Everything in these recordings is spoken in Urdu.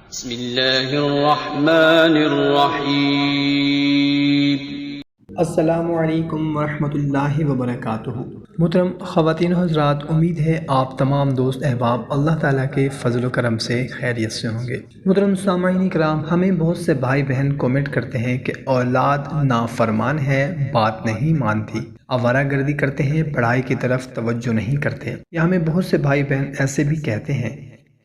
بسم اللہ الرحمن الرحیم۔ السلام علیکم ورحمۃ اللہ وبرکاتہ۔ محترم خواتین و حضرات، امید ہے آپ تمام دوست احباب اللہ تعالیٰ کے فضل و کرم سے خیریت سے ہوں گے۔ محترم سامعین کرام، ہمیں بہت سے بھائی بہن کومنٹ کرتے ہیں کہ اولاد نافرمان ہے، بات نہیں مانتی، آوارہ گردی کرتے ہیں، پڑھائی کی طرف توجہ نہیں کرتے، یا ہمیں بہت سے بھائی بہن ایسے بھی کہتے ہیں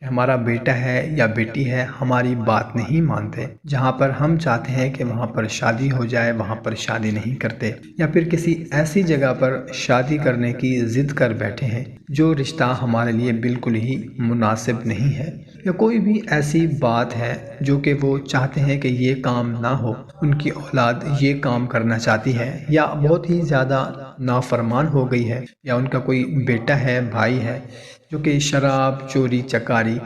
کہ ہمارا بیٹا ہے یا بیٹی ہے، ہماری بات نہیں مانتے، جہاں پر ہم چاہتے ہیں کہ وہاں پر شادی ہو جائے وہاں پر شادی نہیں کرتے، یا پھر کسی ایسی جگہ پر شادی کرنے کی ضد کر بیٹھے ہیں جو رشتہ ہمارے لیے بالکل ہی مناسب نہیں ہے، یا کوئی بھی ایسی بات ہے جو کہ وہ چاہتے ہیں کہ یہ کام نہ ہو، ان کی اولاد یہ کام کرنا چاہتی ہے، یا بہت ہی زیادہ نافرمان ہو گئی ہے، یا ان کا کوئی بیٹا ہے، بھائی ہے جو کہ شراب، چوری چکاری،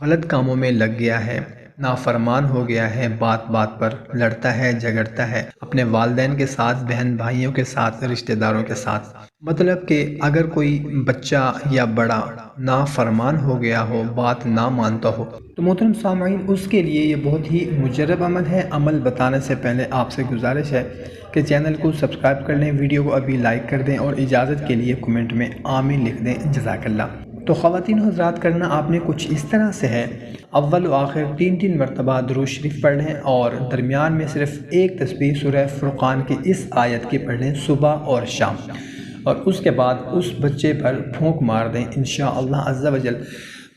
غلط کاموں میں لگ گیا ہے، نافرمان ہو گیا ہے، بات بات پر لڑتا ہے، جھگڑتا ہے اپنے والدین کے ساتھ، بہن بھائیوں کے ساتھ، رشتہ داروں کے ساتھ۔ مطلب کہ اگر کوئی بچہ یا بڑا نافرمان ہو گیا ہو، بات نہ مانتا ہو، تو محترم سامعین اس کے لیے یہ بہت ہی مجرب عمل ہے۔ عمل بتانے سے پہلے آپ سے گزارش ہے کہ چینل کو سبسکرائب کر لیں، ویڈیو کو ابھی لائک کر دیں، اور اجازت کے لیے کمنٹ میں آمین لکھ دیں، جزاک اللہ۔ تو خواتین و حضرات، کرنا آپ نے کچھ اس طرح سے ہے، اول و آخر 3 مرتبہ درود شریف پڑھ لیں، اور درمیان میں صرف ایک تسبیح سورہ فرقان کی اس آیت کی پڑھ لیں صبح اور شام، اور اس کے بعد اس بچے پر پھونک مار دیں۔ انشاءاللہ عز و جل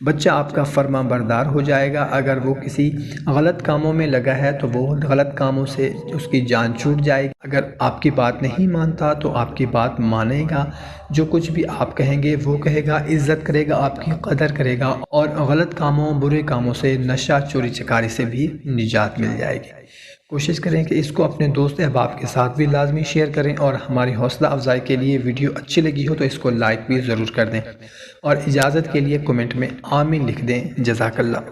بچہ آپ کا فرما بردار ہو جائے گا۔ اگر وہ کسی غلط کاموں میں لگا ہے تو وہ غلط کاموں سے اس کی جان چھوٹ جائے گی، اگر آپ کی بات نہیں مانتا تو آپ کی بات مانے گا، جو کچھ بھی آپ کہیں گے وہ کہے گا، عزت کرے گا، آپ کی قدر کرے گا، اور غلط کاموں، برے کاموں سے، نشہ، چوری چکاری سے بھی نجات مل جائے گی۔ کوشش کریں کہ اس کو اپنے دوست احباب کے ساتھ بھی لازمی شیئر کریں، اور ہماری حوصلہ افزائی کے لیے ویڈیو اچھی لگی ہو تو اس کو لائک بھی ضرور کر دیں، اور اجازت کے لیے کمنٹ میں آمین لکھ دیں، جزاک اللہ۔